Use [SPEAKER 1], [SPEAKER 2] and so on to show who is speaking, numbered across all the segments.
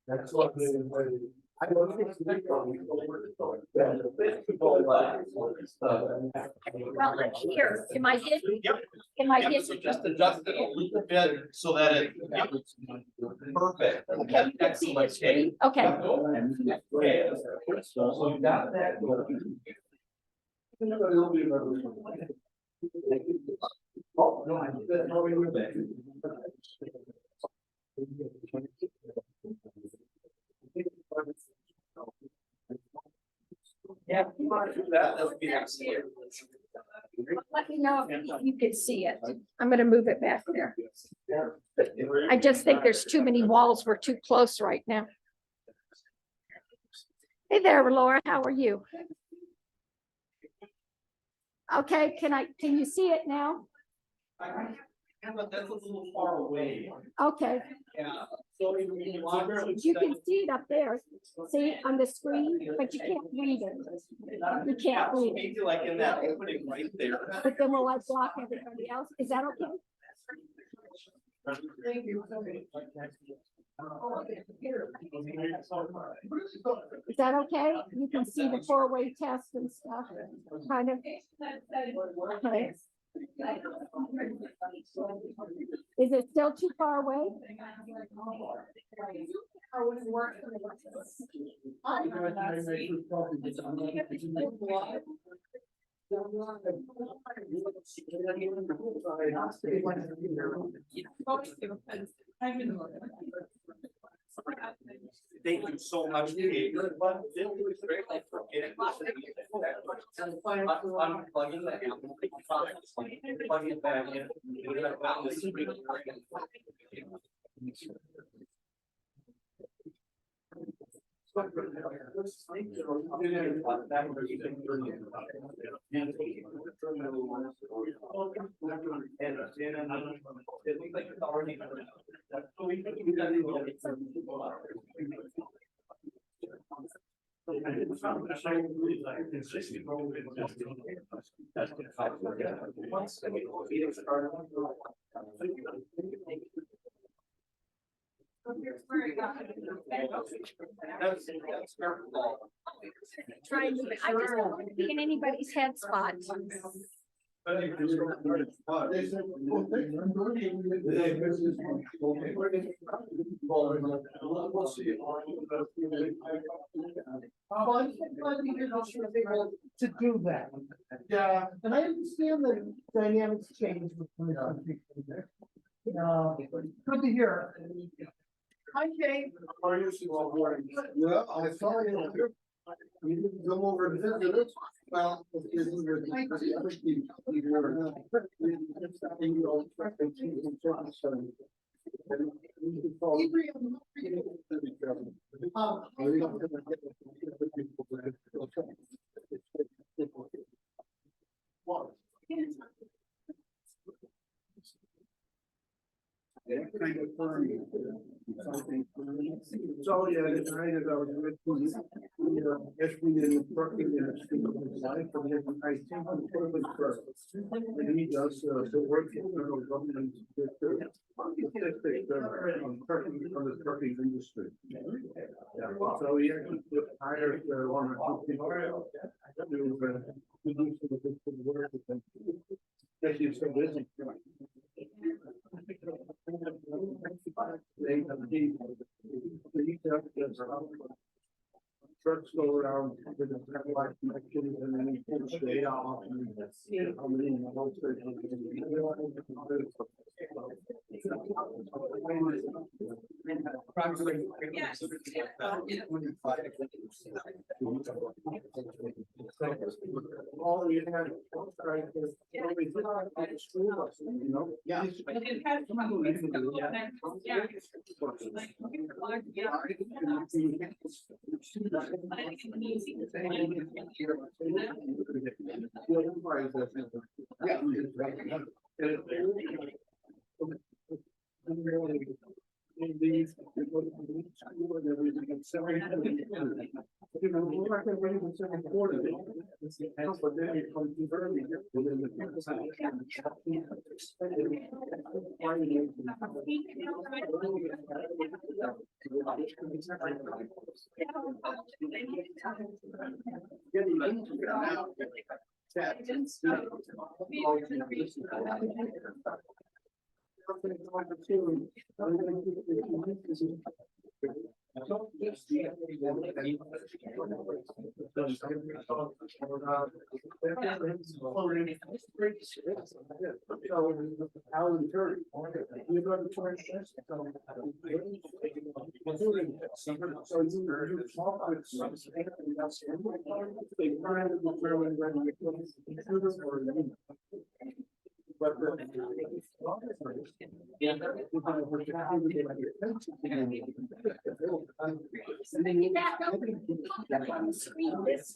[SPEAKER 1] That's what I don't think
[SPEAKER 2] Well, I'm here. Am I hidden?
[SPEAKER 3] Yep.
[SPEAKER 2] Am I
[SPEAKER 3] Yep,
[SPEAKER 2] hidden?
[SPEAKER 3] so just adjust it a little bit so that it, yep, perfect.
[SPEAKER 2] Okay, you can see the screen. Okay.
[SPEAKER 3] Okay.
[SPEAKER 1] So you got that. Oh, no, I did that. How are you back?
[SPEAKER 3] Yeah. That would be next year.
[SPEAKER 2] Let me know if you can see it. I'm gonna move it back there. I just think there's too many walls. We're too close right now. Hey there, Laura. How are you? Okay, can you see it now?
[SPEAKER 3] Yeah, but that's a little far away.
[SPEAKER 2] Okay,
[SPEAKER 3] Yeah. So
[SPEAKER 2] you can see it up there. See on the screen, but you can't read it. You can't read it.
[SPEAKER 3] Maybe like in that opening right there.
[SPEAKER 2] But then will I block everybody else? Is that okay? Is that okay? You can see the four-way test and stuff, kind of. Okay. Is it still too far away?
[SPEAKER 3] Thank you so much, Kate. I'm plugging the plugging it back in.
[SPEAKER 2] Try and move it. I just don't want to be in anybody's head spot.
[SPEAKER 4] To do that. Yeah, and I understand the dynamics change. Good to hear. Hi, Kate.
[SPEAKER 1] Well, I saw you. You didn't come over and visit us. Well. So, yeah, the night as I was with you, actually in the parking industry, life, and then I think I'm totally first. And he does, the work in the government. Parking from the parking industry. Yeah, so he actually hired one or two people. To do some of the work with them. Especially if so busy. Trucks go around with the satellite connections and then you can stay off. All you had. Yeah. Alan Curry. But
[SPEAKER 2] That's on the screen, this.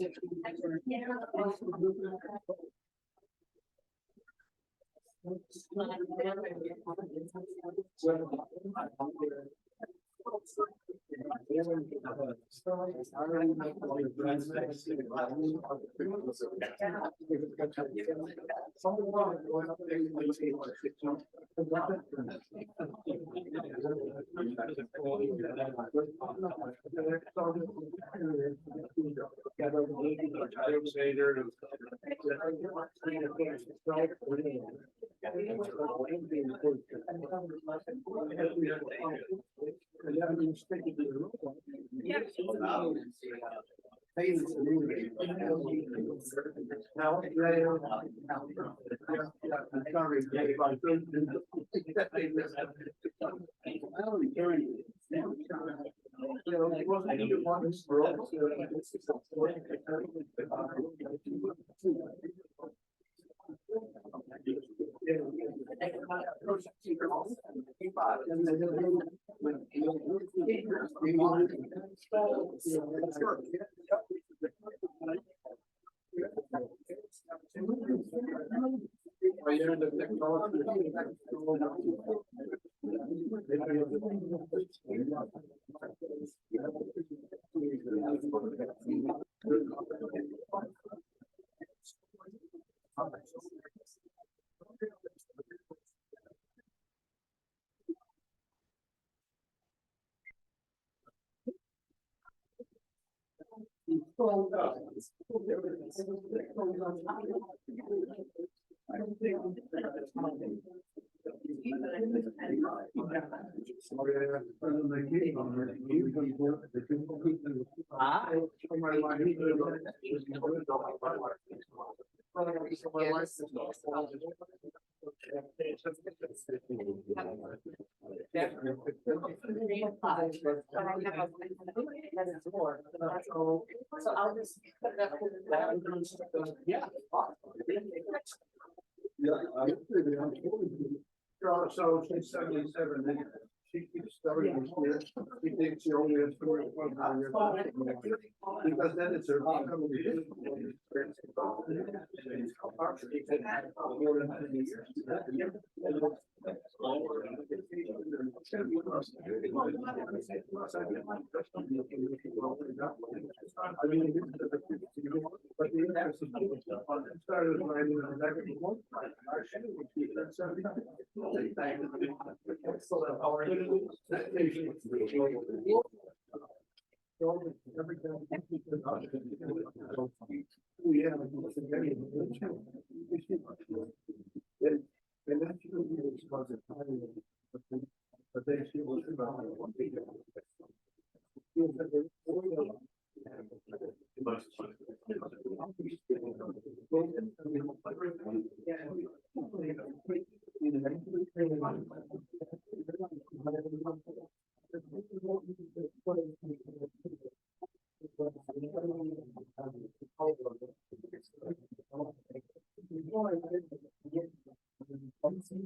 [SPEAKER 4] So I'll just put that. Yeah.
[SPEAKER 1] So she's 77, and she keeps starting this year. She thinks she only has 41 years. Because then it's her. More than 100 years. I mean, but the started when I was but then she was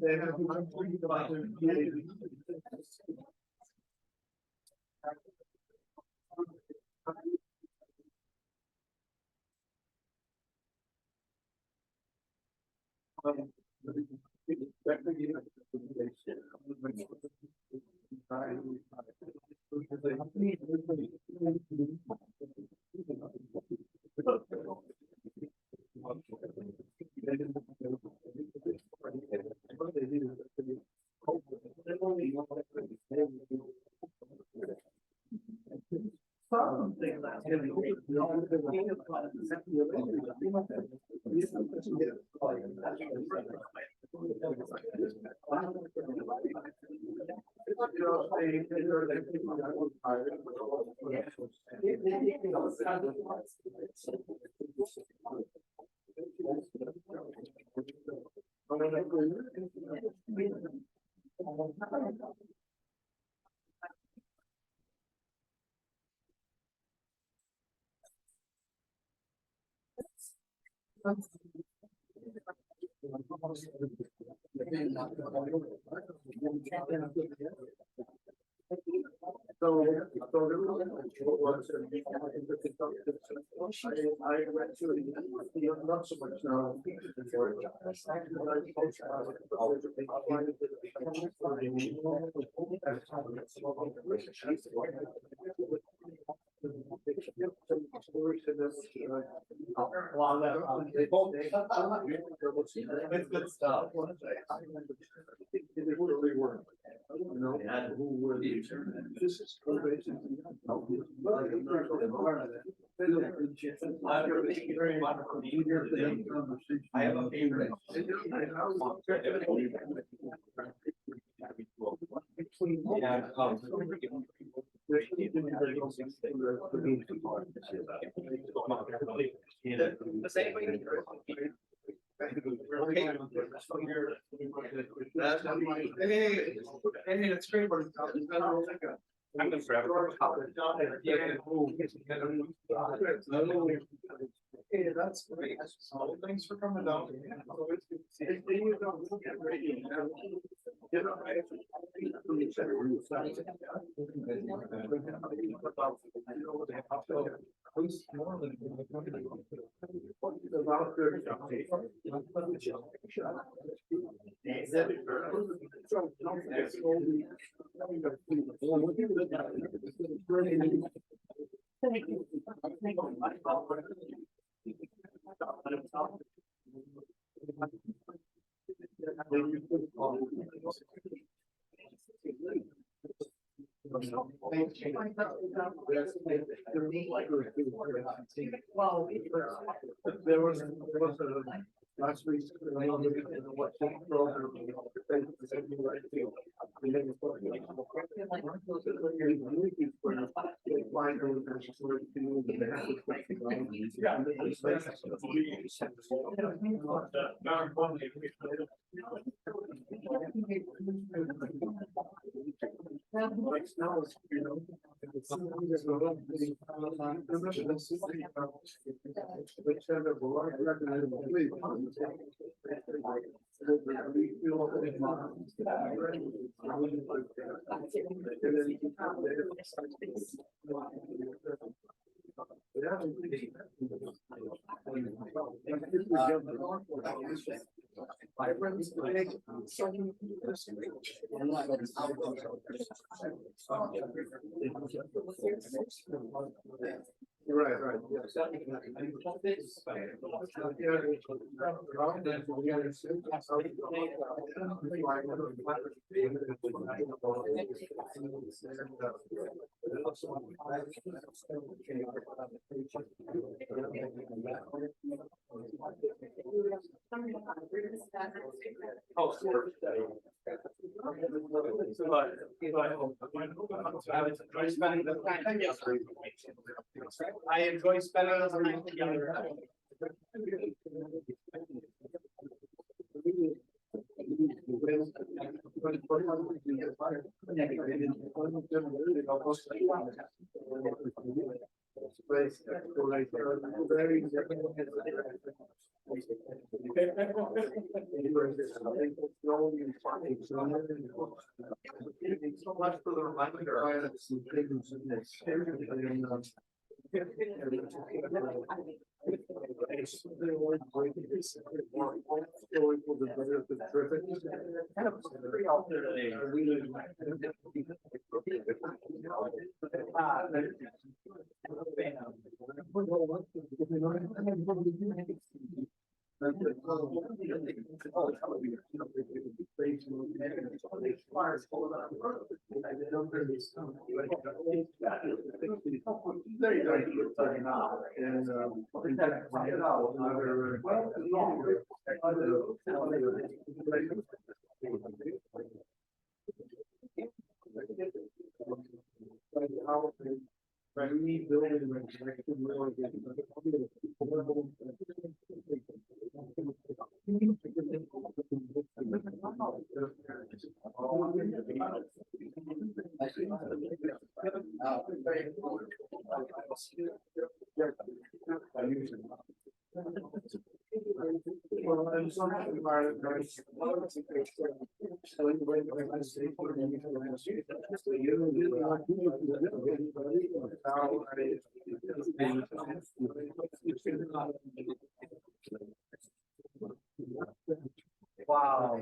[SPEAKER 1] they have I went to it, not so much now.
[SPEAKER 3] It's good stuff.
[SPEAKER 1] It really worked. You know, who were the. This is.
[SPEAKER 3] Thank you very much for being here today. I have a favorite.
[SPEAKER 1] Hey, it's great.
[SPEAKER 3] I'm gonna grab
[SPEAKER 1] Hey, that's great. Thanks for coming down. There was a last week. Right, right.
[SPEAKER 3] I enjoy spending the time together.
[SPEAKER 1] So much for the reminder. Wow.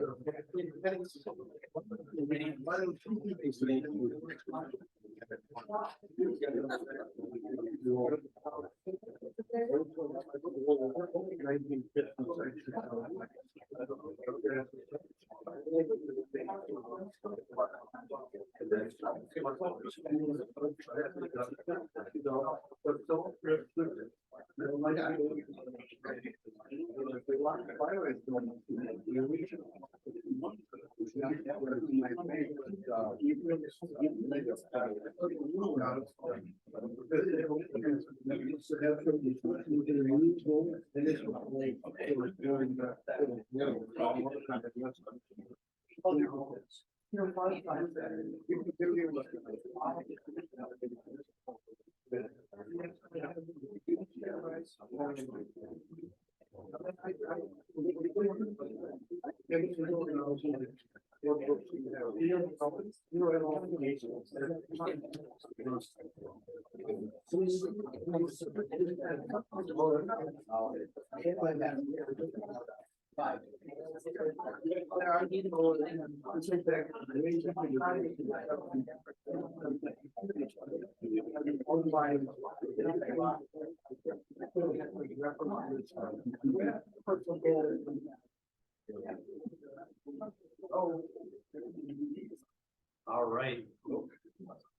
[SPEAKER 3] All right.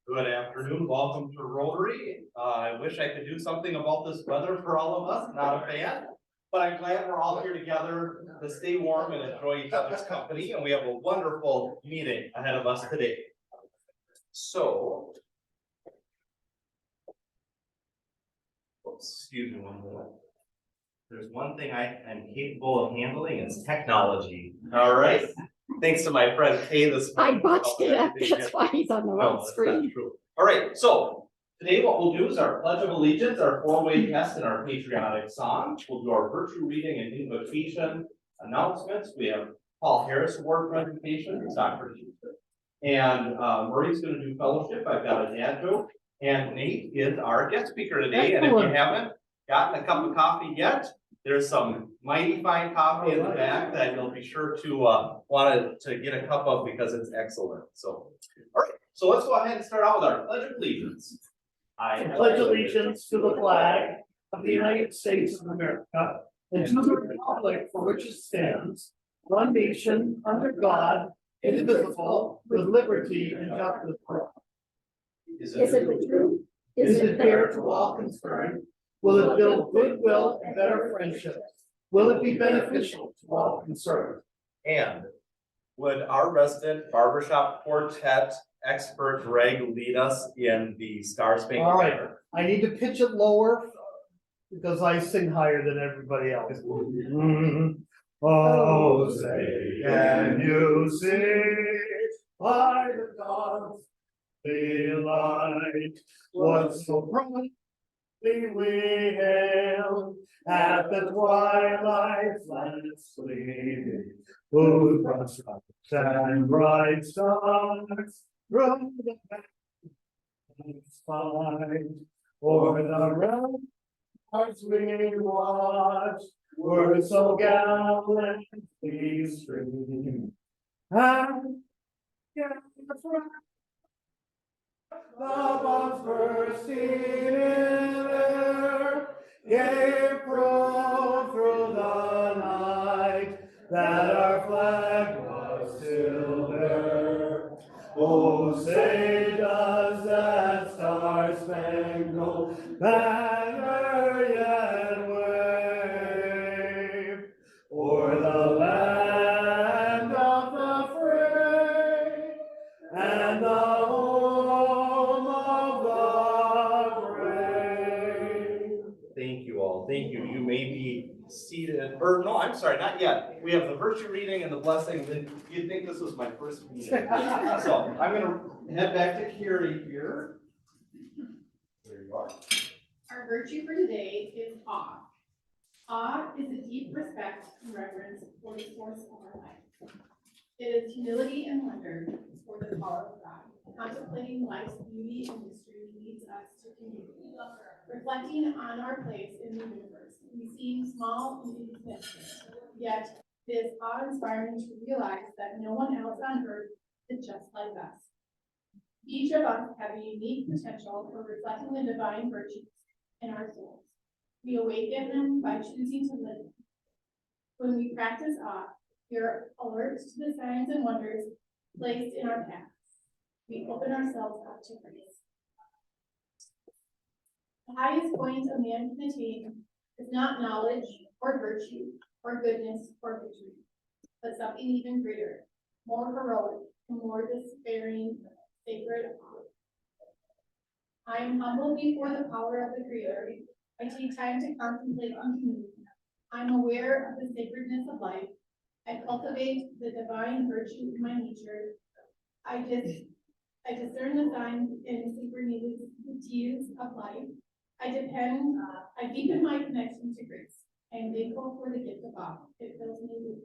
[SPEAKER 3] Good afternoon. Welcome to Rotary. I wish I could do something about this weather for all of us. Not a fan, but I'm glad we're all here together to stay warm and enjoy each other's company. And we have a wonderful meeting ahead of us today. So, excuse me one minute. There's one thing I am capable of handling, it's technology. All right. Thanks to my friend Kay this
[SPEAKER 2] I
[SPEAKER 3] morning.
[SPEAKER 2] botched it up, that's why he's on the
[SPEAKER 3] No,
[SPEAKER 2] wrong
[SPEAKER 3] that's not
[SPEAKER 2] screen.
[SPEAKER 3] true. All right, so today what we'll do is our Pledge of Allegiance, our four-way test, and our patriotic song. We'll do our virtue reading and invocation announcements. We have Paul Harris Award presentation, Dr. And Murray's going to do fellowship. I've got a dad joke, and Nate is our guest speaker today. And if you haven't gotten a cup of coffee yet, there's some mighty fine coffee in the back that you'll be sure to want to get a cup of because it's excellent. So, all right. So let's go ahead and start out with our Pledge of Allegiance.
[SPEAKER 4] I pledge allegiance to the flag of the United States of America and to the republic for which it stands, one nation, under God, indivisible, with liberty and justice for all.
[SPEAKER 2] Is it the truth?
[SPEAKER 4] Is it fair to all concerned? Will it build goodwill and better friendships? Will it be beneficial to all concerned?
[SPEAKER 3] And would our resident barbershop quartet expert Greg lead us in the Star Spangled
[SPEAKER 4] All right,
[SPEAKER 3] Banner?
[SPEAKER 4] I need to pitch it lower because I sing higher than everybody else. Oh, say, can you see by the dawn's daylight what so brightly we hailed at the twilight's last gleaming, whose broad stripes and bright stars through the fight o'er the realm as we watch were so gallantly streamed. And yet the bombs bursting in air gave proof through the night that our flag was still there. Oh, say does that star-spangled banner yet wave o'er the land of the free and the home of the brave?
[SPEAKER 3] Thank you all. Thank you. You may be seated, or no, I'm sorry, not yet. We have the virtue reading and the blessing. You'd think this was my first meeting. So I'm gonna head back to Carrie here. There you are.
[SPEAKER 5] Our virtue for today is awe. Awe is a deep respect and reverence for the source of our life. It is humility and wonder for the power of God. Contemplating life's beauty and mystery leads us to community. Reflecting on our place in the universe, we seem small and insignificant, yet it is awe-inspiring to realize that no one else on earth is just like us. Each of us have a unique potential for reflecting the divine virtues in our souls. We awaken them by choosing to live. When we practice awe, we are alert to the signs and wonders placed in our paths. We open ourselves up to grace. The highest point a man can attain is not knowledge or virtue or goodness or victory, but something even greater, more heroic and more despairing, sacred awe. I am humbled before the power of the Creator. I take time to contemplate on community. I'm aware of the sacredness of life. I cultivate the divine virtue in my nature. I discern the signs and synchronicities of life. I deepen my connection to grace. I am thankful for the gift of awe. It fills me with.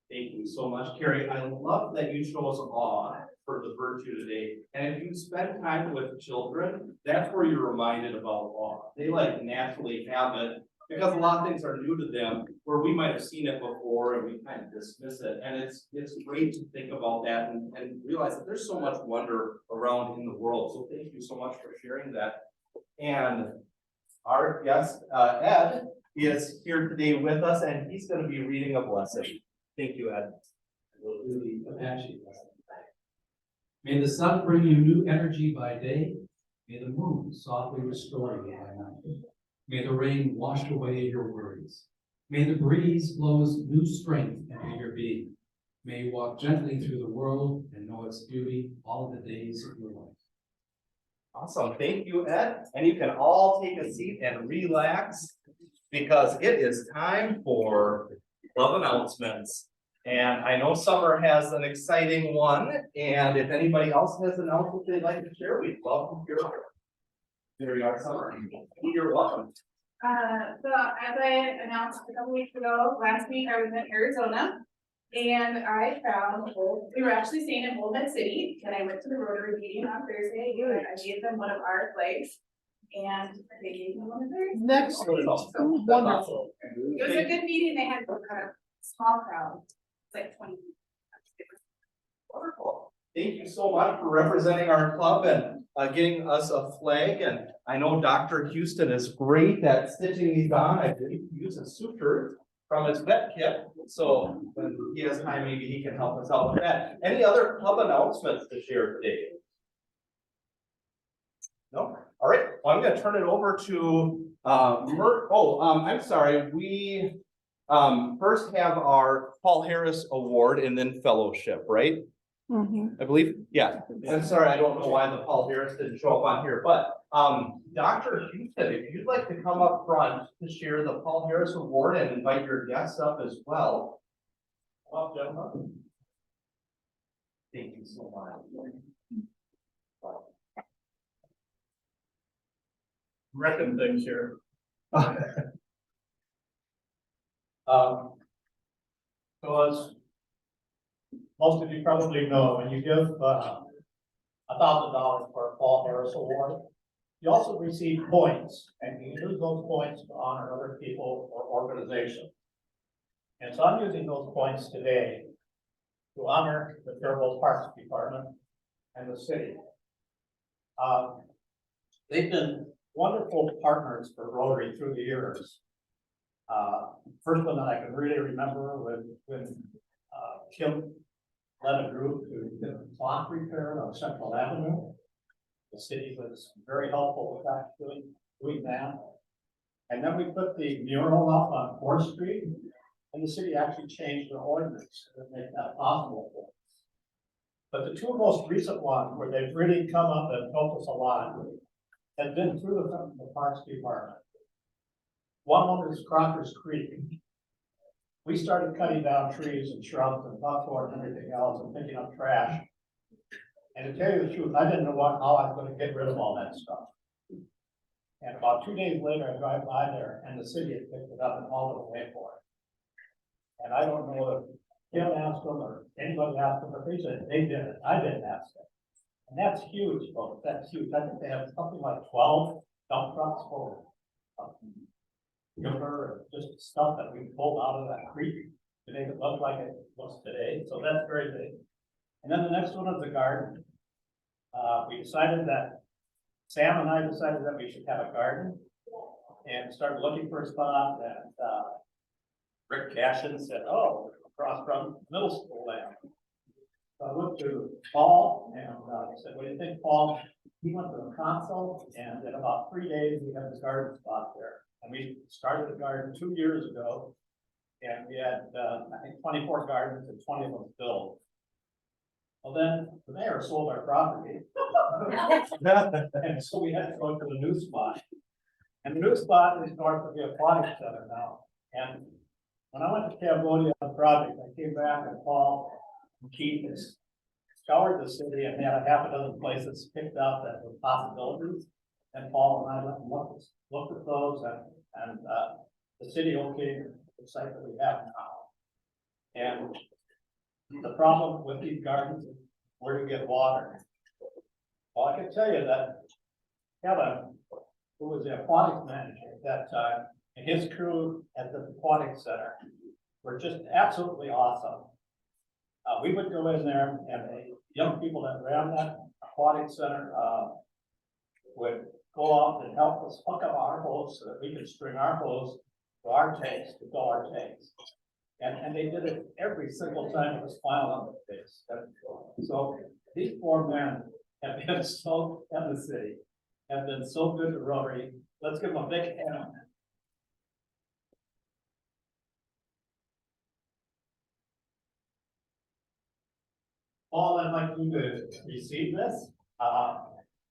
[SPEAKER 3] Thank you so much, Carrie. I love that you show us awe for the virtue today. And if you spend time with children, that's where you're reminded about awe. They like naturally have it because a lot of things are new to them where we might have seen it before and we kind of dismiss it. And it's great to think about that and realize that there's so much wonder around in the world. So thank you so much for sharing that. And our guest, Ed, is here today with us and he's going to be reading a blessing. Thank you, Ed.
[SPEAKER 6] We'll do the Apache blessing. May the sun bring you new energy by day. May the moon softly restore you by night. May the rain wash away your worries. May the breeze blow new strength into your being. May you walk gently through the world and know its beauty all the days of your life.
[SPEAKER 3] Awesome. Thank you, Ed. And you can all take a seat and relax because it is time for love announcements. And I know Summer has an exciting one. And if anybody else has an announcement they'd like to share, we'd love to hear it. There you are, Summer. You're welcome.
[SPEAKER 5] So as I announced a couple weeks ago, last week I was in Arizona and I found, we were actually staying in Old Med City and I went to the Rotary meeting on Thursday and I gave them one of our flags and they gave me one of theirs.
[SPEAKER 4] Next,
[SPEAKER 5] So
[SPEAKER 4] wonderful.
[SPEAKER 5] it was a good meeting. They had a kind of small crowd, it's like 20.
[SPEAKER 3] Wonderful. Thank you so much for representing our club and getting us a flag. And I know Dr. Houston is great at stitching these on. I believe he uses sutures from his vet kit. So when he has time, maybe he can help us out with that. Any other club announcements to share today? No? All right. Well, I'm going to turn it over to I'm sorry. We first have our Paul Harris Award and then fellowship, right? I believe, yeah. I'm sorry, I don't know why the Paul Harris didn't show up on here, but Dr. Houston, if you'd like to come up front to share the Paul Harris Award and invite your guests up as well. Come up, gentlemen. Thank you so much.
[SPEAKER 4] Reckon things here. So as most of you probably know, when you give $1,000 for a Paul Harris Award, you also receive points, and you use those points to honor other people or organizations. And so I'm using those points today to honor the Faribault Parks Department and the city. They've been wonderful partners for Rotary through the years. First one that I can really remember when Kim led a group to do a clock repair on Central Avenue. The city was very helpful with that, doing that. And then we put the mural up on 4th Street, and the city actually changed the ordinance to make that possible for us. But the two most recent ones where they've really come up and helped us a lot have been through the Parks Department. One of them is Crocker's Creek. We started cutting down trees and shrubs and buckthorn and everything else and picking up trash. And to tell you the truth, I didn't know how I was going to get rid of all that stuff. And about 2 days later, I drive by there and the city had picked it up and hauled it away for it. And I don't know if Kim asked them or anybody asked them, but they said they did it. I didn't ask them. And that's huge, folks. That's huge. I think they have something like 12 dump trucks full of timber and just stuff that we pulled out of that creek to make it look like it looks today. So that's very big. And then the next one is the garden. We decided that Sam and I decided that we should have a garden and started looking for a spot. And Rick Cashin said, "Oh, across from middle school land." So I went to Paul and I said, "What do you think, Paul?" He went to the console, and in about 3 days, we had the garden spot there. And we started the garden 2 years ago, and we had, I think, 24 gardens and 20 of them filled. Well, then the mayor sold our property. And so we had to go to the new spot. And the new spot is north of the aquatic center now. And when I went to Cambodia on the project, I came back and Paul and Keith scoured the city and had a half a dozen places picked out that were possibilities. And Paul and I went and looked at those and the city okayed the site that we have now. And the problem with these gardens is where to get water. Well, I can tell you that Kevin, who was the aquatics manager at that time, and his crew at the aquatic center were just absolutely awesome. We would go in there and the young people that ran that aquatic center would go out and help us hook up our hose so that we could string our hose to our tanks to fill our tanks. And they did it every single time it was final on the face. So these 4 men have been so, in the city, have been so good to Rotary. Let's give them a big hand. Paul, I'd like you to receive this.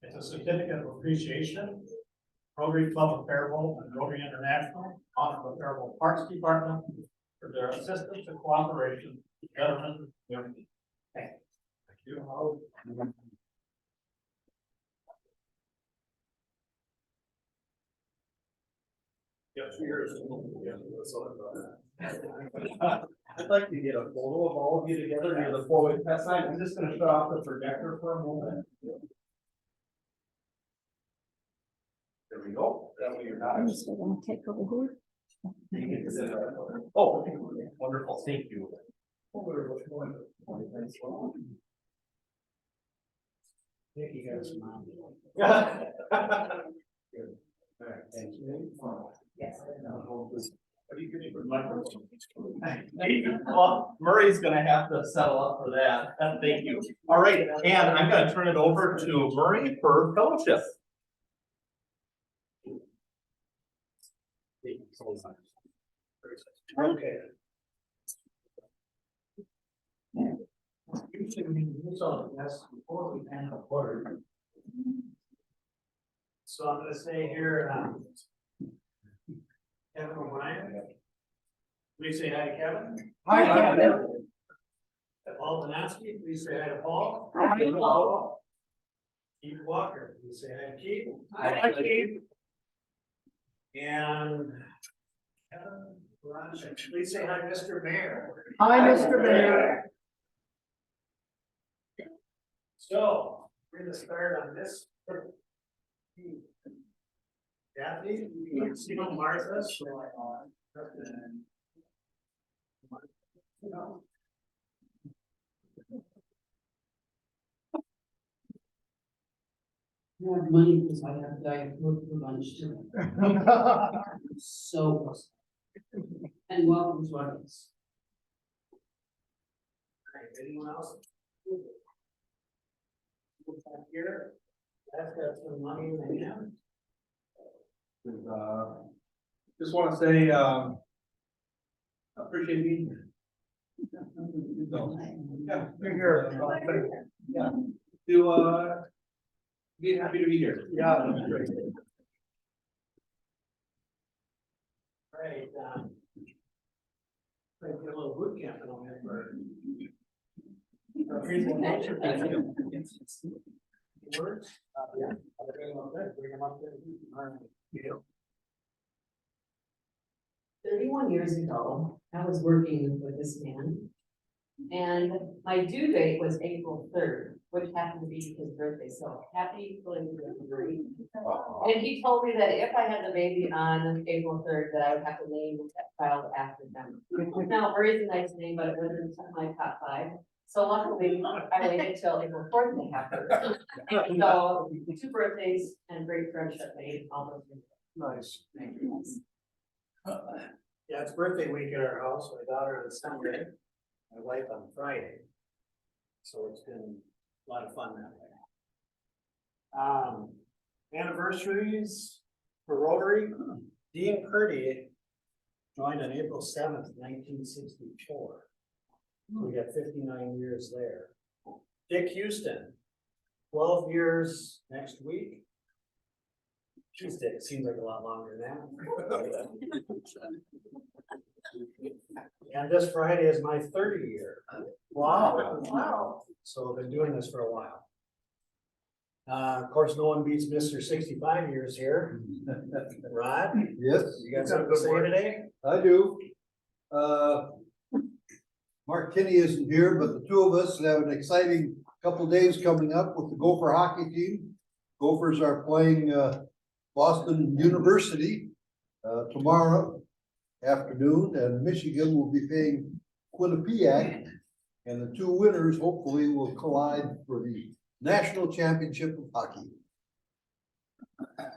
[SPEAKER 4] It's a certificate of appreciation. Rotary Club of Faribault and Rotary International, honor the Faribault Parks Department for their assistance and cooperation with veterans and community. Thank you.
[SPEAKER 1] Yes, here's. I'd like to get a photo of all of you together near the 4-way pet sign. I'm just gonna shut off the projector for a moment. There we go. That way you're not.
[SPEAKER 2] I'm just gonna take over here.
[SPEAKER 1] Oh, okay. Wonderful. Thank you. Thank you guys. Good. All right, thank you. Yes. What are you getting for microphone?
[SPEAKER 3] Well, Murray's gonna have to settle up for that. Thank you. All right, and I'm gonna turn it over to Murray for fellowship.
[SPEAKER 1] Okay.
[SPEAKER 4] Usually we use all of this before we hand the word. So I'm gonna say here, Kevin O'Brien. Please say hi to Kevin.
[SPEAKER 2] Hi, Kevin.
[SPEAKER 4] Paul Banansky, please say hi to Paul.
[SPEAKER 2] Hi, Paul.
[SPEAKER 4] Keith Walker, please say hi to Keith.
[SPEAKER 2] Hi, Keith.
[SPEAKER 4] And Kevin Blanchett, please say hi to Mr. Mayor.
[SPEAKER 2] Hi, Mr. Mayor.
[SPEAKER 4] So, we're gonna start on this. Kathy, you can see Martha, so
[SPEAKER 7] More money because I have Diet Coke for lunch too. So. and welcome to others.
[SPEAKER 4] Anyone else? Here, that's got some money in the hand.
[SPEAKER 1] Just want to say, appreciate being here. So, yeah,
[SPEAKER 4] You're here.
[SPEAKER 1] Yeah. Be happy to be here.
[SPEAKER 4] Yeah. Right, get a little boot camp on that for. Words? Yeah. Bring them up there. All right. Yeah.
[SPEAKER 7] 31 years ago, I was working with this man. And my due date was April 3rd, which happened to be his birthday, so happy belated birthday. And he told me that if I had the baby on April 3rd, that I would have to name that child after them. Now, Murray's a nice name, but it wasn't my top 5. So luckily, I waited till April 4th to have her. So 2 birthdays and great friendship made all those things.
[SPEAKER 4] Nice. Yeah, it's birthday week at our house, my daughter on Sunday, my wife on Friday. So it's been a lot of fun that way. Anniversaries for Rotary, Dean Purdy joined on April 7th, 1964. We got 59 years there. Dick Houston, 12 years next week. Tuesday, it seems like a lot longer than that. And this Friday is my 30 year. Wow. Wow. So I've been doing this for a while. Of course, no one beats Mr. 65 years here. Rod?
[SPEAKER 8] Yes,
[SPEAKER 4] You got something to say today?
[SPEAKER 8] I do. Mark Kinney isn't here, but the two of us have an exciting couple days coming up with the Gopher hockey team. Gophers are playing Boston University tomorrow afternoon, and Michigan will be playing Quinnipiac. And the two winners hopefully will collide for the national championship of hockey.
[SPEAKER 4] All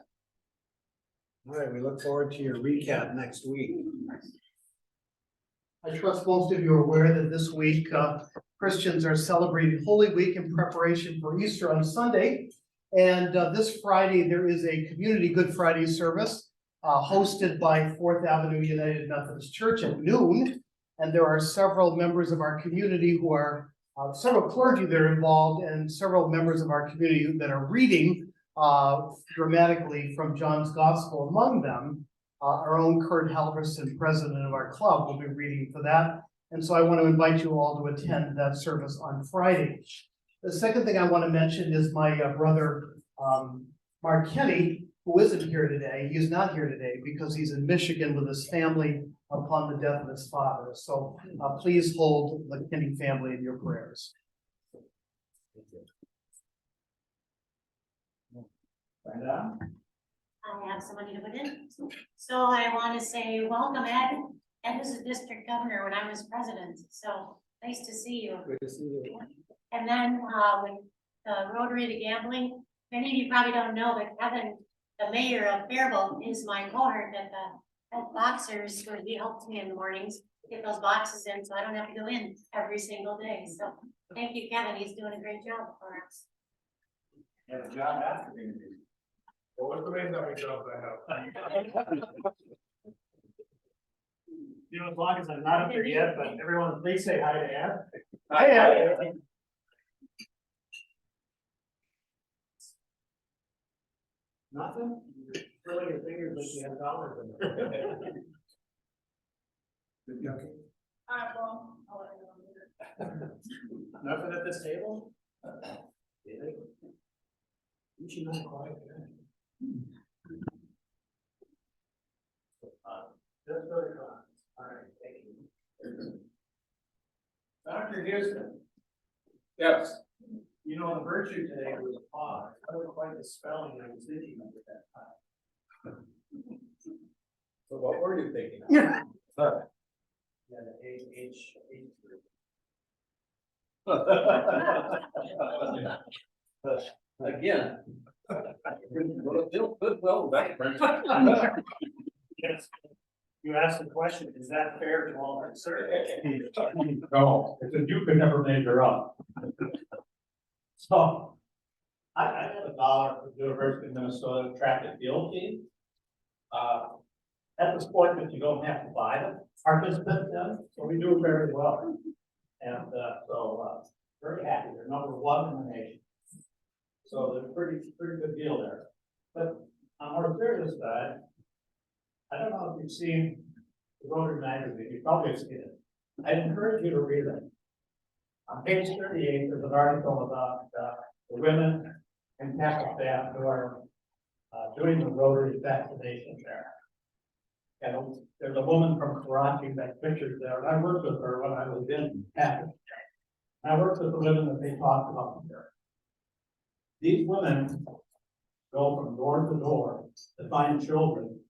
[SPEAKER 4] right, we look forward to your recap next week.
[SPEAKER 9] I trust most of you are aware that this week, Christians are celebrating Holy Week in preparation for Easter on Sunday. And this Friday, there is a community Good Friday service hosted by Fourth Avenue United Methodist Church at noon. And there are several members of our community who are, several clergy that are involved, and several members of our community that are reading dramatically from John's Gospel. Among them, our own Kurt Halverson, president of our club, will be reading for that. And so I want to invite you all to attend that service on Friday. The second thing I want to mention is my brother, Mark Kenny, who isn't here today. He's not here today because he's in Michigan with his family upon the death of his father. So please hold the Kenny family in your prayers.
[SPEAKER 10] I have some money to put in. So I want to say, welcome, Ed. Ed was a district governor when I was president, so nice to see you.
[SPEAKER 4] Good to see you.
[SPEAKER 10] And then, with the Rotary to Gambling, many of you probably don't know, but Kevin, the mayor of Faribault, is my cohort at the Boxers, who he helps me in the mornings, get those boxes in, so I don't have to go in every single day. So thank you, Kevin. He's doing a great job for us.
[SPEAKER 4] Yeah, the job after being.
[SPEAKER 1] Well, what's the main that we job I have?
[SPEAKER 4] You know, as long as I'm not up there yet, but everyone, please say hi to Ed.
[SPEAKER 1] Hi, Ed.
[SPEAKER 4] Nothing? Really, your fingers like you have dollars in there.
[SPEAKER 10] Well, I'll let you know later.
[SPEAKER 4] Nothing at this table? Really? You should not quiet. Just go to class. All right, thank you. Dr. Houston.
[SPEAKER 1] Yes.
[SPEAKER 4] You know, the virtue today was pause. I don't quite the spelling I was thinking of at that time.
[SPEAKER 1] So what were you thinking?
[SPEAKER 4] Yeah, the H.
[SPEAKER 1] Again. Well, back.
[SPEAKER 4] Yes. You asked the question, is that fair to all concerned?
[SPEAKER 6] No, it's a you could never measure up. So. I have $1 for the University of Minnesota track and field team. That's a sport that you don't have to buy the participants in, so we do very well. And, very happy, they're #1 in the nation. So they're pretty good deal there. But on a more serious side, I don't know if you've seen the Rotary magazine, you probably have seen it. I'd encourage you to read it. On page 38, there's an article about, the women in Pakistan who are, doing the Rotary vaccination there. And there's a woman from Karachi that pictured there, and I worked with her when I was in Pakistan. I worked with the women that they talked about there. These women go from door to door to find children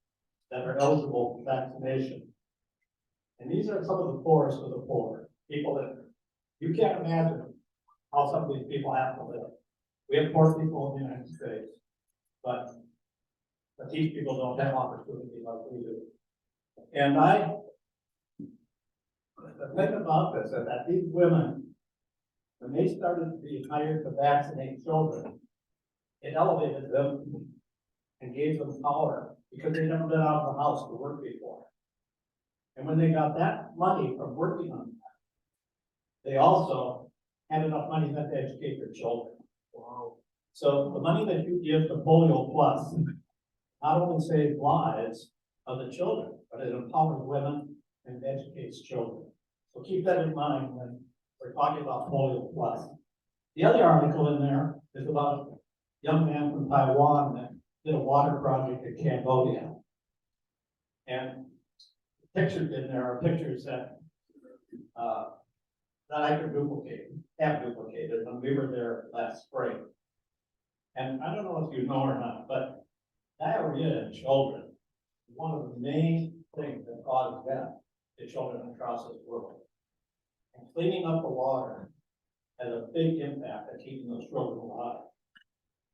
[SPEAKER 6] that are eligible for vaccination. And these are some of the poorest of the poor, people that you can't imagine how some of these people have to live. We have poor people in the United States, but these people don't have opportunity like we do. And the thing about this is that these women, when they started to be hired to vaccinate children, it elevated them and gave them power because they'd never been out of the house to work before. And when they got that money from working on that, they also had enough money then to educate their children. Wow. So the money that you give to Polio Plus not only saves lives of the children, but it empowers women and educates children. So keep that in mind when we're talking about Polio Plus. The other article in there is about a young man from Taiwan that did a water project in Cambodia. And pictures in there are pictures that I could have duplicated when we were there last spring. And I don't know if you know or not, but diarrhea in children is one of the main things that cause death to children across this world. And cleaning up the water has a big impact on keeping those children alive.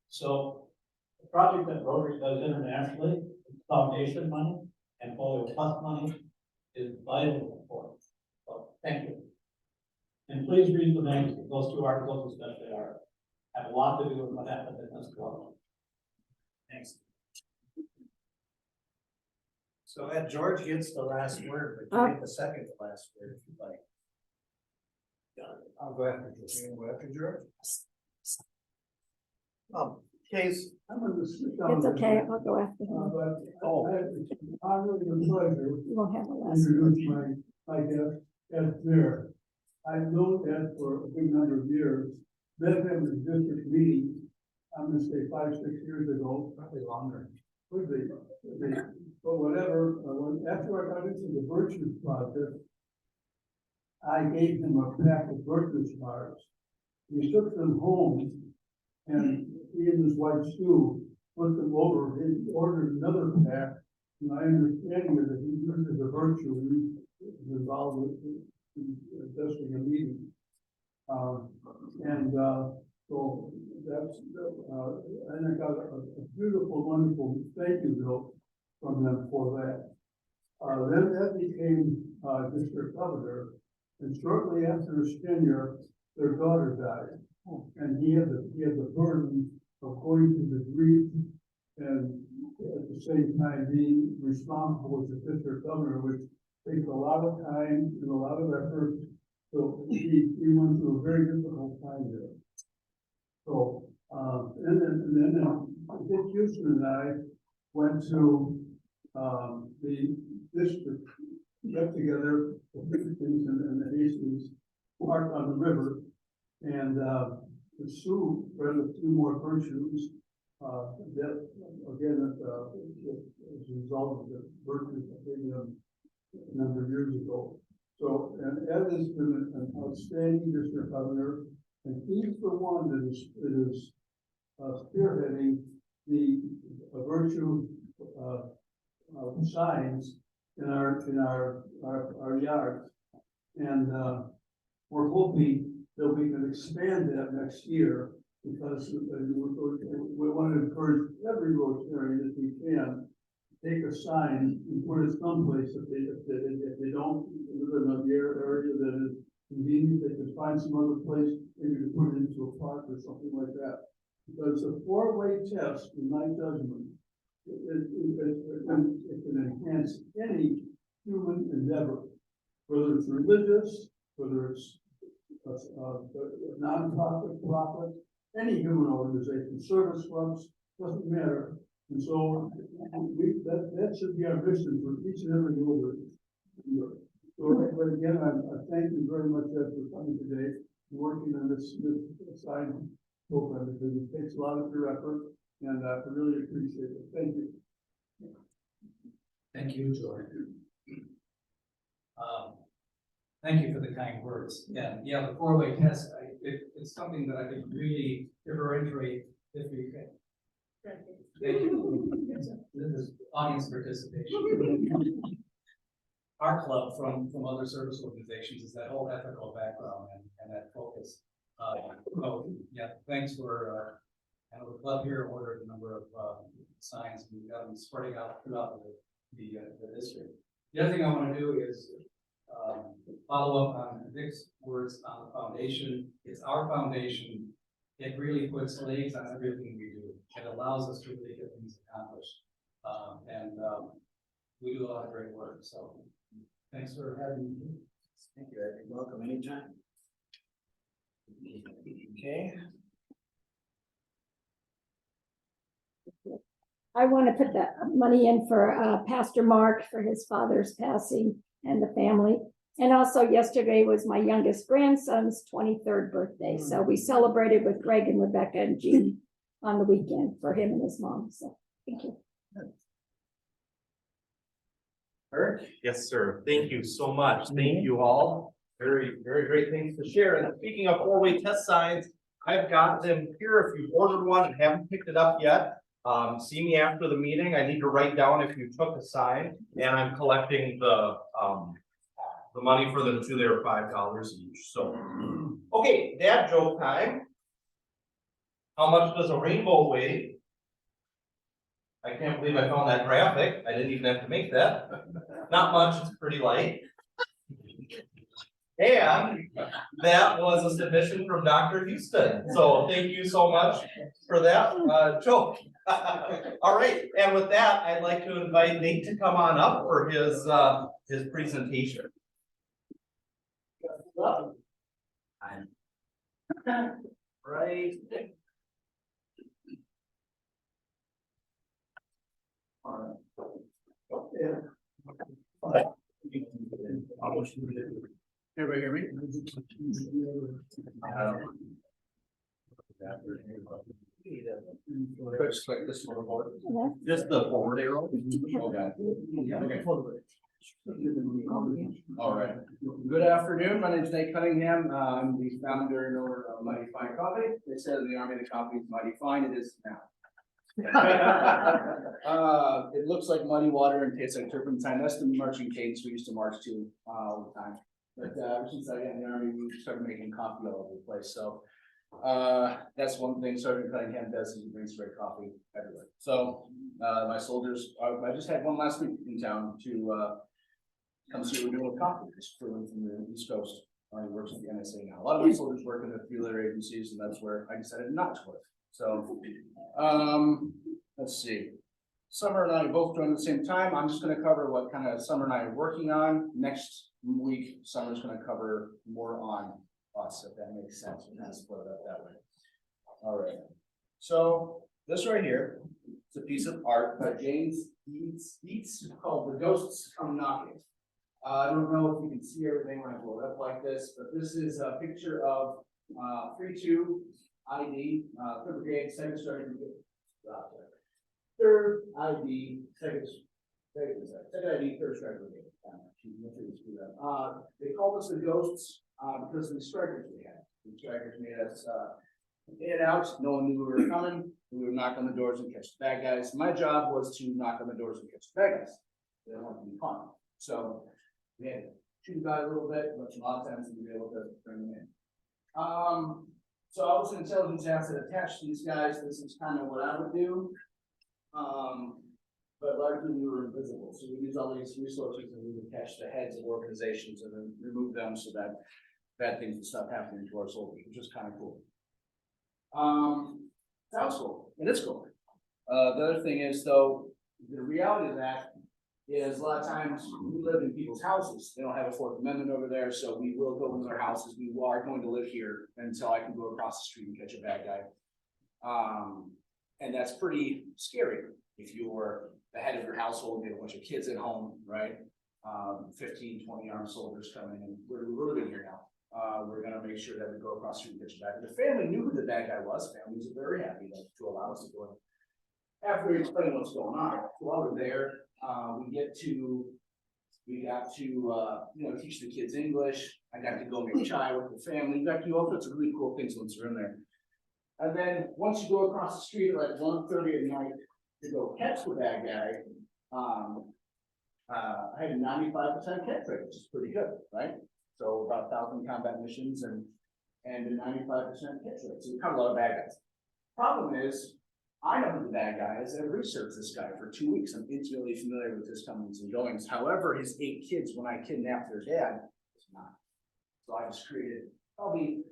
[SPEAKER 6] So the project that Rotary does internationally, foundation money and Polio Plus money, is vitally important. So thank you. And please read the magazine. Those 2 articles especially have a lot to do with what happened in this club. Thanks.
[SPEAKER 4] So Ed, George gets the last word, but you get the second to last word if you'd like.
[SPEAKER 8] I'll go after George. You wanna go after George?
[SPEAKER 4] Case,
[SPEAKER 1] I'm gonna sit down.
[SPEAKER 2] It's okay, I'll go after him.
[SPEAKER 1] Oh, I really a pleasure
[SPEAKER 2] You won't have a
[SPEAKER 1] to
[SPEAKER 2] lesson.
[SPEAKER 1] introduce my guest, Ed Fair. I've known Ed for a good number of years, met him in district meetings, I'm gonna say 5, 6 years ago, probably longer. Could be, but whatever, after I got into the Virtues Project, I gave him a pack of Virtues cards. He took them home, and he and his wife Sue put them over, he ordered another pack, and I understand that he uses a virtue, he's involved with adjusting a meeting. So that's, and I got a beautiful, wonderful thank you note from them for that. Then that became, district governor, and shortly after his tenure, their daughter died. And he had the burden of going to the grief and at the same time being responsible as the district governor, which takes a lot of time and a lot of effort. So he went through a very difficult time there. So, and then Dick Houston and I went to, the district, got together, the Pistons and the Hastings Park on the river. And, Sue read a few more virtues, that again, as a result of the virtues that they a number of years ago. So, and Ed has been an outstanding district governor, and he's the one that is spearheading the virtue signs in our yards. And we're hoping that we can expand that next year, because we want to encourage every Rotarian that we can take a sign and put it someplace if they don't live in an area that is convenient, they can find some other place, maybe to put it into a park or something like that. Because a four-way test, in my judgment, it can enhance any human endeavor, whether it's religious, whether it's a nonprofit, profit, any human organization, service clubs, doesn't matter. And so that should be our mission for each and every one of us. So, but again, I thank you very much, Ed, for coming today, and working on this side program, because it takes a lot of your effort, and I really appreciate it. Thank you.
[SPEAKER 6] Thank you, George. Thank you for the kind words. Yeah, the four-way test, it's something that I think really differentiate if we can. Thank you. This is audience participation. Our club from other service organizations is that whole ethical background and that focus. Yeah, thanks for, I know the club here ordered a number of signs, and we've got them spreading out throughout the district. The other thing I want to do is follow up on Vic's words on the foundation. It's our foundation. It really puts legs on everything we do. It allows us to really get things accomplished. We do a lot of great work. So thanks for having me.
[SPEAKER 11] Thank you. You're welcome anytime. Okay.
[SPEAKER 2] I want to put that money in for Pastor Mark for his father's passing and the family. And also yesterday was my youngest grandson's 23rd birthday. So we celebrated with Greg and Rebecca and Jean on the weekend for him and his mom. So thank you.
[SPEAKER 3] Eric? Yes, sir. Thank you so much. Thank you all. Very, very great things to share. And speaking of four-way test signs, I've got them here. If you've ordered one and haven't picked it up yet, see me after the meeting. I need to write down if you took a sign, and I'm collecting the money for them too. They're $5 each. So, okay, dad joke time. How much does a rainbow weigh? I can't believe I found that graphic. I didn't even have to make that. Not much, it's pretty light. And that was a submission from Dr. Houston. So thank you so much for that joke. All right, and with that, I'd like to invite Nate to come on up for his presentation. Right.
[SPEAKER 11] Everybody hear me? Just like this one.
[SPEAKER 3] Just the forward arrow.
[SPEAKER 11] Okay. All right. Good afternoon. My name is Nate Cunningham. I'm the founder and owner of Mighty Fine Coffee. They said in the Army the coffee is mighty fine. It is now. It looks like muddy water and tastes like turpentine. That's the marching cadence we used to march to all the time. But ever since I got in the Army, we started making coffee all over the place. So that's one thing Sergeant Cunningham does, is he brings great coffee everywhere. So my soldiers, I just had one last week in town to come see what we're doing with coffee. Just from the East Coast. He works at the NSA now. A lot of my soldiers work in a few other agencies, and that's where I decided not to work. So, let's see. Summer and I both joined at the same time. I'm just gonna cover what kind of Summer and I are working on. Next week, Summer's gonna cover more on us, if that makes sense. We're kind of split it up that way. All right. So this right here, it's a piece of art by James Dietz called The Ghosts Come Knocking. I don't know if you can see everything when I blow it up like this, but this is a picture of 3-2 ID, third brigade, second sergeant, third ID, second ID, third sergeant brigade. They called us the Ghosts because of the strikers we had. The strikers made us in and out. No one knew we were coming. We would knock on the doors and catch the bad guys. My job was to knock on the doors and catch the bad guys. They didn't want to be harmed. So we had to shoot the guy a little bit, but a lot of times we were able to bring them in. So I was an intelligence asset attached to these guys. This is kind of what I would do. but largely we were invisible. So we use all these resources and we would catch the heads of organizations and then remove them so that bad things would stop happening to our soldiers, which is kind of cool. Sounds cool, and it's cool. The other thing is though, the reality of that is a lot of times we live in people's houses. They don't have a Fourth Amendment over there, so we will go into their houses. We are going to live here until I can go across the street and catch a bad guy. And that's pretty scary if you're the head of your household, you have a bunch of kids at home, right? 15, 20 armed soldiers coming in. We're living here now. We're gonna make sure that we go across the street and catch a bad guy. The family knew who the bad guy was. Families are very happy to allow us to go in. After we explain what's going on, while we're there, we got to you know, teach the kids English. I got to go make chai with the family. You got to do all sorts of really cool things once you're in there. And then once you go across the street at like 1:30 at night to go catch the bad guy, I had a 95% catch rate, which is pretty good, right? So about 1,000 combat missions and a 95% catch rate. So we caught a lot of bad guys. Problem is, I know who the bad guy is. I've researched this guy for 2 weeks. I'm intimately familiar with his comings and goings. However, his 8 kids, when I kidnapped their dad, was not. So I just created probably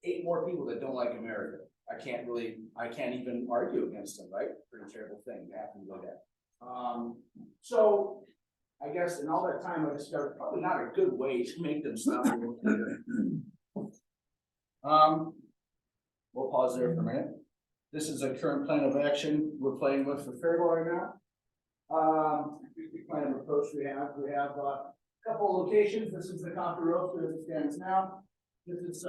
[SPEAKER 11] 8 more people that don't like America. I can't even argue against them, right? Pretty terrible thing to happen to go that. So I guess in all that time, I discovered probably not a good way to make them stop. We'll pause there for a minute. This is a current plan of action we're playing with for Faribault right now. Plan of approach we have a couple of locations. This is the Coffee Roast as it stands now. This is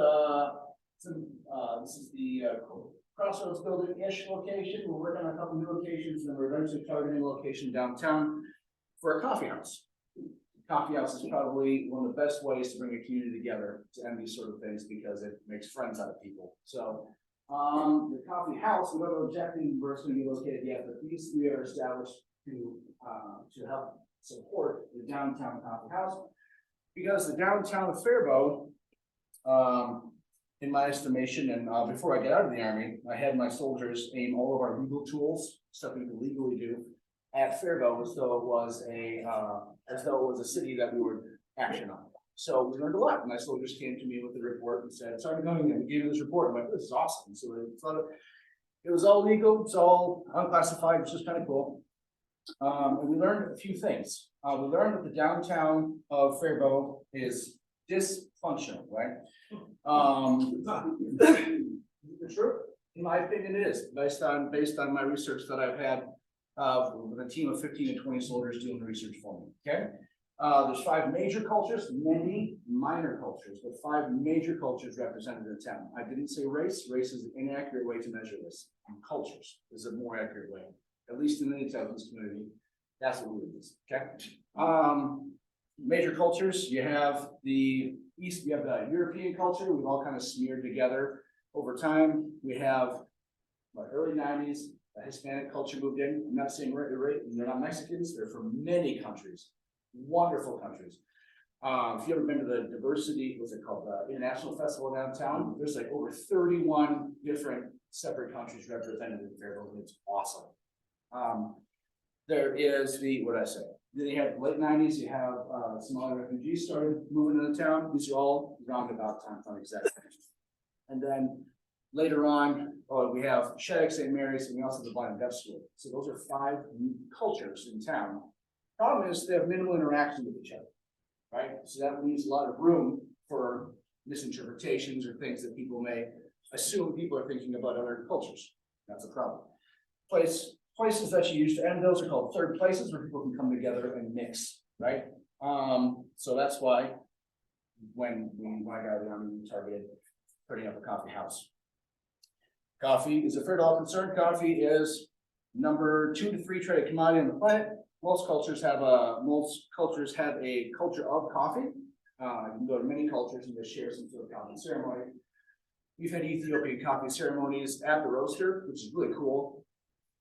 [SPEAKER 11] the Crossroads Building-ish location. We're working on a couple new locations, and we're eventually targeting a location downtown for a coffee house. Coffee house is probably one of the best ways to bring a community together to end these sort of things because it makes friends out of people. So the coffee house, we don't know exactly where it's going to be located yet, but these 3 are established to help support the downtown coffee house. Because the downtown of Faribault, in my estimation, and before I got out of the Army, I had my soldiers aim all of our legal tools, stuff we could legally do, at Faribault as though it was a city that we would action on. So we learned a lot. My soldiers came to me with the report and said, "Sergeant Cunningham, gave you this report." I'm like, "This is awesome." So it was all legal, it's all unclassified, which is kind of cool. And we learned a few things. We learned that the downtown of Faribault is dysfunctional, right? The truth, in my opinion, it is based on my research that I've had with a team of 15 to 20 soldiers doing the research for me. Okay, there's 5 major cultures, many minor cultures, but 5 major cultures represented in town. I didn't say race. Race is an inaccurate way to measure this. Cultures is a more accurate way, at least in the intelligence community. That's what we would use. Okay. Major cultures. You have the East. You have the European culture. We've all kind of smeared together over time. We have early 90s. The Hispanic culture moved in. I'm not saying they're not Mexicans. They're from many countries, wonderful countries. If you ever been to the diversity, what's it called, the International Festival downtown, there's like over 31 different separate countries represented in Faribault. It's awesome. There is then you have the late 90s, you have Somali refugees started moving into town. These are all roundabout times, not exactly. And then later on, we have Shattuck St. Mary's, and we also have the Blind and Deaf School. So those are 5 cultures in town. Problem is they have minimal interaction with each other, right? So that leaves a lot of room for misinterpretations or things that people may assume people are thinking about other cultures. That's a problem. Places that you use to end those are called third places where people can come together and mix, right? So that's why when I got out of the Army, we targeted putting up a coffee house. Coffee is a fair to all concerned. Coffee is number 2 to 3 traded commodity on the planet. Most cultures have a culture of coffee. You can go to many cultures and just share some sort of coffee ceremony. We've had Ethiopian coffee ceremonies at the roaster, which is really cool.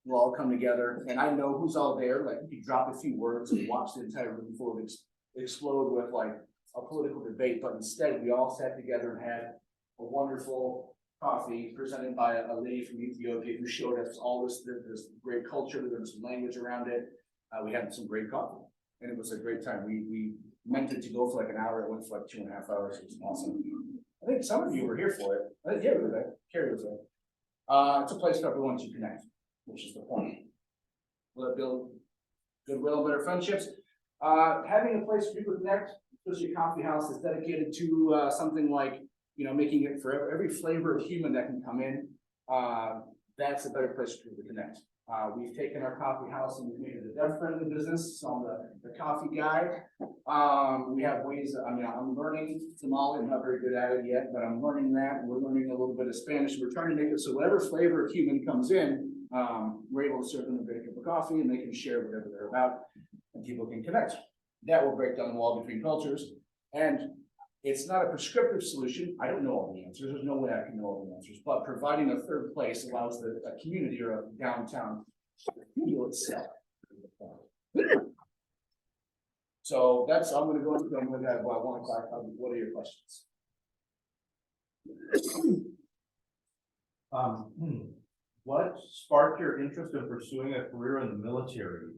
[SPEAKER 11] We'll all come together, and I know who's all there. Like, you could drop a few words and watch the entire room before it explode with like a political debate. But instead, we all sat together and had a wonderful coffee presented by a lady from Ethiopia who showed us all this great culture. There was some language around it. We had some great coffee, and it was a great time. We meant it to go for like an hour, it went for like 2.5 hours, it was awesome. I think some of you were here for it, yeah, we were there, Carrie was there. It's a place for everyone to connect, which is the point. Will it build goodwill, better friendships? Having a place for people to connect, especially a coffee house is dedicated to something like, you know, making it for every flavor of human that can come in. That's a better place for people to connect. We've taken our coffee house and we've made it a deaf-friendly business, so I'm the coffee guy. We have ways, I mean, I'm learning Somali, I'm not very good at it yet, but I'm learning that. We're learning a little bit of Spanish. We're trying to make it so whatever flavor of human comes in, we're able to serve them a great cup of coffee and they can share whatever they're about and people can connect. That will break down the wall between cultures. And it's not a prescriptive solution. I don't know all the answers. There's no way I can know all the answers, but providing a third place allows a community or a downtown to feel itself. So that's, I'm going to go into them with that. Well, 1 o'clock. What are your questions?
[SPEAKER 3] What sparked your interest in pursuing a career in the military?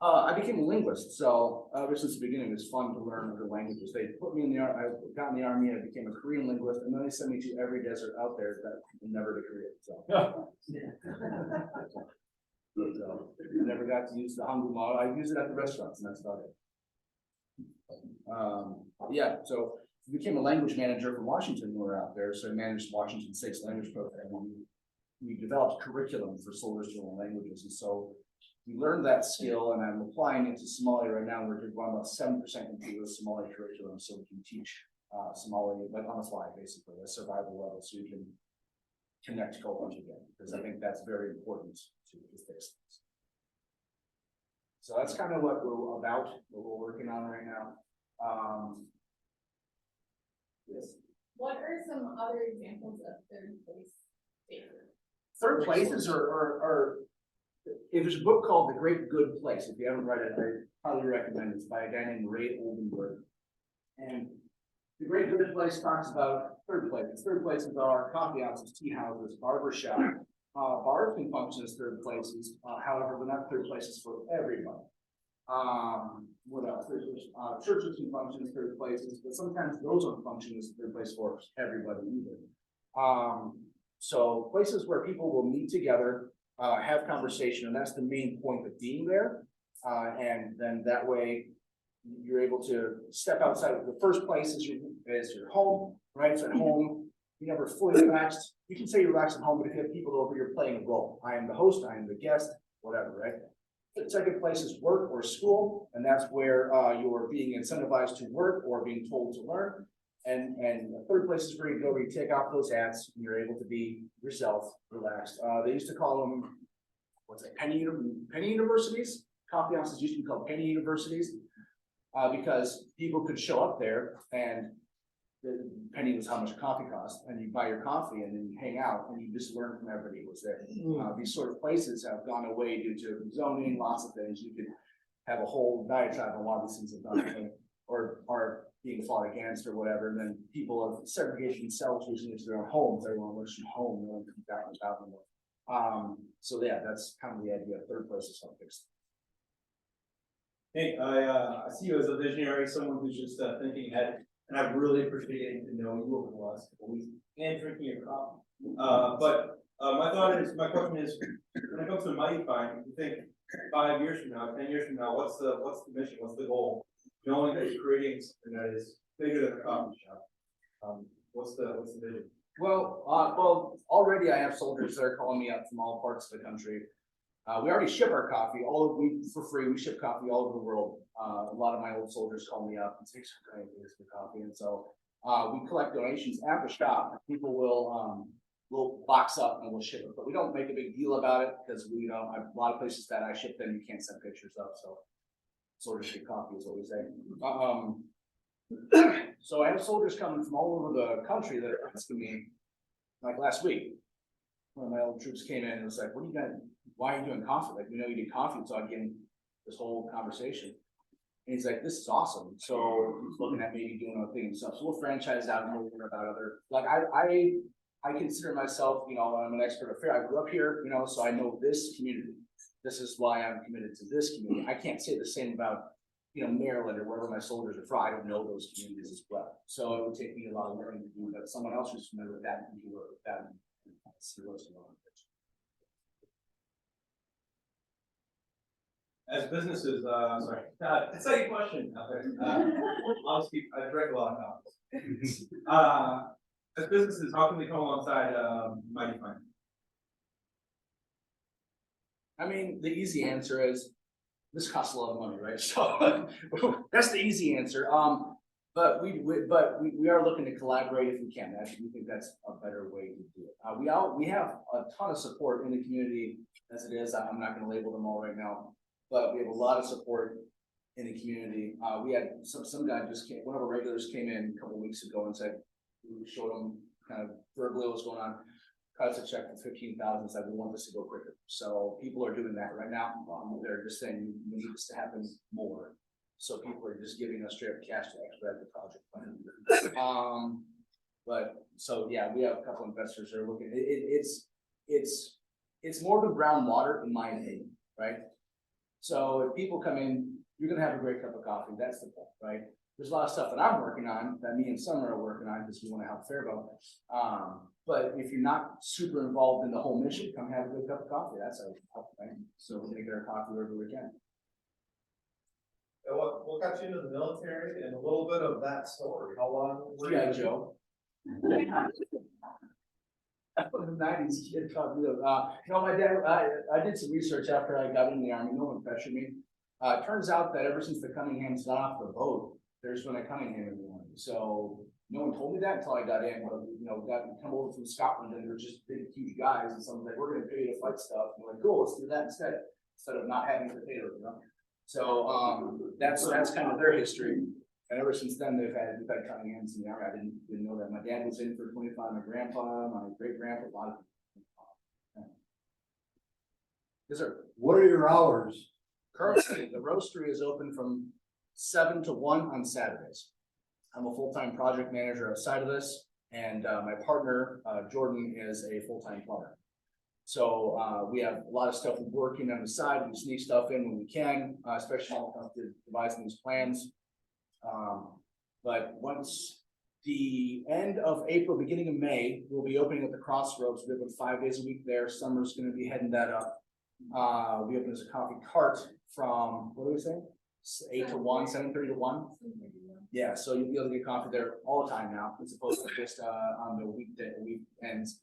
[SPEAKER 11] I became a linguist, so ever since the beginning, it was fun to learn other languages. They put me in the I got in the army, I became a Korean linguist, and then they sent me to every desert out there that never to Korea. So, so I never got to use the Hangul model. I use it at the restaurants, and that's about it. Yeah, so I became a language manager for Washington when we were out there. So I managed Washington State's language program. We developed curriculum for soldiers to learn languages, and so we learned that skill, and I'm applying it to Somali right now. We're about 7% complete with Somali curriculum, so we can teach Somali, like on the fly, basically, a survival level, so you can connect cultures again, because I think that's very important to fix things. So that's kind of what we're about, what we're working on right now. Yes.
[SPEAKER 5] What are some other examples of third place favor?
[SPEAKER 11] Third places are if there's a book called The Great Good Place, if you haven't read it, I highly recommend it. It's by a guy named Ray Oldenburg. And The Great Good Place talks about third places. Third places are coffee houses, tea houses, barbershop. Bars can function as third places, however, they're not third places for everybody. What else? Churches can function as third places, but sometimes those don't function as third place for everybody either. So places where people will meet together, have conversation, and that's the main point of being there. And then that way you're able to step outside. The first place is your home, right? So at home, you never fully relaxed. You can say you're relaxed at home, but if you have people over, you're playing a role. I am the host, I am the guest, whatever, right? The second place is work or school, and that's where you're being incentivized to work or being told to learn. And the third place is where you go, where you take off those hats and you're able to be yourself, relaxed. They used to call them, penny universities? Coffee houses used to be called penny universities, because people could show up there and the penny was how much a coffee cost, and you buy your coffee and then you hang out and you just learn from everybody who was there. These sort of places have gone away due to zoning, lots of things. You could have a whole diatribe on why these things have gone away or are being fought against or whatever, and then people of segregation themselves using it to their own homes. Everyone works from home, no one comes out and about anymore. So yeah, that's kind of the idea. Third place is something.
[SPEAKER 12] Hey, I see you as a visionary, someone who's just thinking ahead, and I've really appreciated getting to know you over the last couple of weeks and drinking your coffee. My question is, when it comes to money finding, you think 5 years from now, 10 years from now, what's the mission, what's the goal? Knowing that you're creating something that is bigger than a coffee shop. What's the vision?
[SPEAKER 11] Well, already I have soldiers that are calling me up from all parts of the country. We already ship our coffee for free. We ship coffee all over the world. A lot of my old soldiers call me up and say, "Great, thanks for coffee." And so we collect donations at the shop. People will box up and we'll ship it, but we don't make a big deal about it because we don't have a lot of places that I ship them. You can't send pictures of, so soldiers get coffee is what we say. So I have soldiers coming from all over the country that are asking me, like last week, one of my old troops came in and was like, "What are you guys? Why are you doing coffee? Like, we know you did coffee." So I gave him this whole conversation. And he's like, "This is awesome." So he's looking at maybe doing other things. So we'll franchise out and we'll learn about other, like I consider myself, I'm an expert of fair. I grew up here, so I know this community. this is why I'm committed to this community. I can't say the same about, Maryland or wherever my soldiers are from. I don't know those communities as well. So it would take me a lot of learning to do that. Someone else who's familiar with that can do that.
[SPEAKER 12] As businesses, sorry, second question. I'll speak, I drank a lot of coffee. As businesses, how can we come alongside, Mighty Fine?
[SPEAKER 11] I mean, the easy answer is, this costs a lot of money, right? So that's the easy answer. But we are looking to collaborate if we can. We think that's a better way to do it. We have a ton of support in the community as it is. I'm not gonna label them all right now, but we have a lot of support in the community. We had some guy one of our regulars came in a couple of weeks ago and said, we showed him kind of verbally what was going on. Cut us a check for 15,000, said we want this to go quicker. So people are doing that right now. They're just saying we need this to happen more. So people are just giving us straight up cash to expedite the project plan. But so yeah, we have a couple investors that are looking. It's more than brown water in my opinion, right? So if people come in, you're gonna have a great cup of coffee. That's the point, right? There's a lot of stuff that I'm working on that me and Summer are working on because we want to help Faribault. But if you're not super involved in the whole mission, come have a good cup of coffee. That's how we help, right? So we're gonna get our coffee wherever we can.
[SPEAKER 12] And what got you into the military and a little bit of that story? How long were
[SPEAKER 11] Yeah,
[SPEAKER 12] you?
[SPEAKER 11] Joe. I was a 90s kid, my dad, I did some research after I got in the Army. No one pressured me. It turns out that ever since the Cunninghams got off the boat, there's been a Cunningham in the Army. So no one told me that until I got in. Come over from Scotland and they're just big, huge guys. And someone's like, we're going to pay you to fight stuff. And we're like, cool, let's do that instead of not having to pay it. So that's kind of their history. And ever since then, we've had Cunninghams in the Army. I didn't know that. My dad was in for 25. My grandpa, my great grandpa, a lot of people. Yes, sir.
[SPEAKER 8] What are your hours?
[SPEAKER 11] Currently, the roastery is open from 7 to 1 on Saturdays. I'm a full-time project manager outside of this, and my partner, Jordan, is a full-time plumber. So we have a lot of stuff we're working on the side. We sneak stuff in when we can, especially when it comes to devising these plans. But once the end of April, beginning of May, we'll be opening at the Crossroads. We're open 5 days a week there. Summer's going to be heading that up. We open as a coffee cart from, what do we say? 8 to 1, 7:30 to 1. Yeah, so you'll be able to get coffee there all the time now, as opposed to just on the weekends.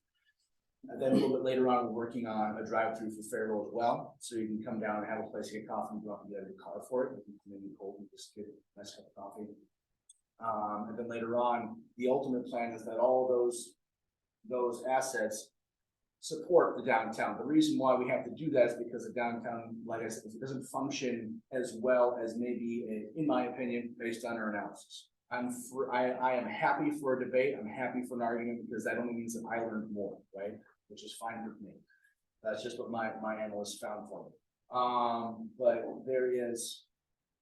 [SPEAKER 11] And then a little bit later on, we're working on a drive-through for Faribault as well. So you can come down and have a place to get coffee and go up and get a car for it. You can maybe cold and just get a nice cup of coffee. And then later on, the ultimate plan is that all those assets support the downtown. The reason why we have to do that is because the downtown, like I said, it doesn't function as well as maybe, in my opinion, based on our analysis. I am happy for a debate. I'm happy for an argument because that only means that I learned more, right? Which is fine with me. That's just what my analysts found for me. But there is,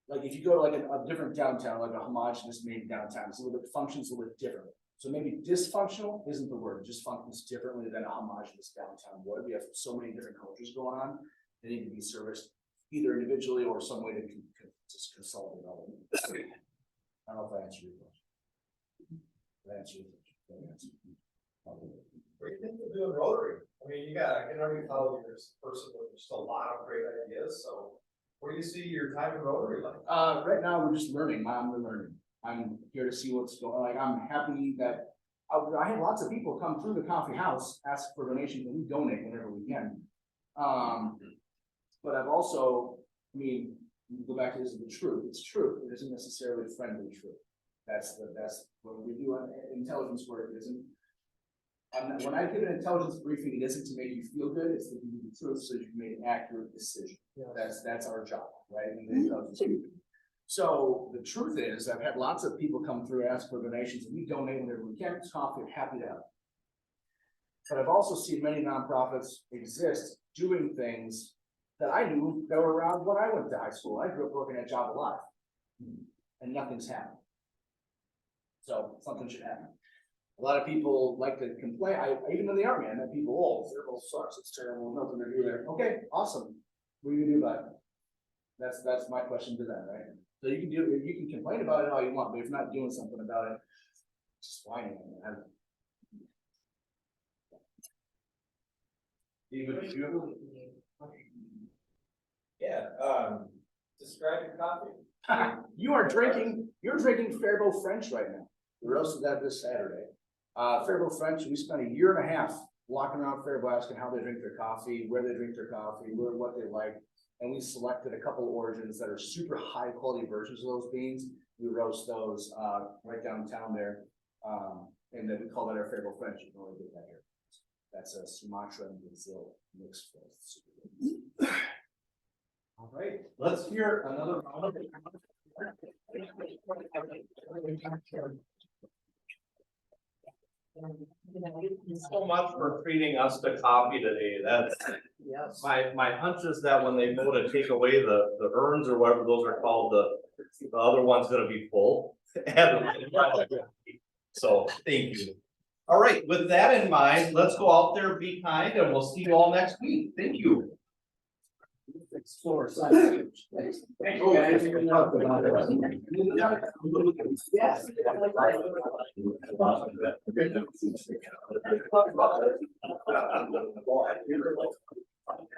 [SPEAKER 11] like, if you go to like a different downtown, like a homogenous made downtown, it's a little bit functions a little bit differently. So maybe dysfunctional isn't the word, it just functions differently than a homogenous downtown would. We have so many different cultures going on. They need to be serviced either individually or some way to just consolidate all of them. I don't know if I answered your question. Did I answer your question?
[SPEAKER 12] What do you think of doing Rotary? I mean, I can already tell you're a person with just a lot of great ideas. So where do you see your time in Rotary like?
[SPEAKER 11] Right now we're just learning. I'm learning. I'm here to see what's going on. Like, I'm happy that I have lots of people come through the coffee house, ask for donations, and we donate whenever we can. But I've also, we go back to this is the truth. It's true. It isn't necessarily friendly truth. That's what we do on intelligence work. It isn't. When I give an intelligence briefing, it isn't to make you feel good. It's to give you the truth so you can make an accurate decision. Yeah. That's our job, right? So the truth is, I've had lots of people come through, ask for donations, and we donate whenever we can. It's coffee, happy to help. But I've also seen many nonprofits exist doing things that I knew that were around when I went to high school. I grew up working at Job Alive, and nothing's happened. So something should happen. A lot of people like to complain. Even in the Army, I met people, Faribault sucks, it's terrible, nothing to do there. Okay, awesome. What do you do about it? That's my question to them, right? So you can complain about it all you want, but if you're not doing something about it, just whining.
[SPEAKER 12] Yeah, describe your coffee.
[SPEAKER 11] You're drinking Faribault French right now. We roasted that this Saturday. Faribault French, we spent a year and a half walking around Faribault asking how they drink their coffee, where they drink their coffee, what they like. And we selected a couple of origins that are super high quality versions of those beans. We roast those right downtown there. And then we call that our Faribault French. You can only get that here. That's a Sumatra and Brazil mixed.
[SPEAKER 3] All right, let's hear another round of. So much for treating us to coffee today. That's
[SPEAKER 4] Yes.
[SPEAKER 3] my hunch is that when they go to take away the urns or whatever those are called, the other one's gonna be full. So, thank you. All right, with that in mind, let's go out there, be kind, and we'll see you all next week. Thank you.
[SPEAKER 4] Explore.
[SPEAKER 3] Thank you, guys.
[SPEAKER 4] Yes.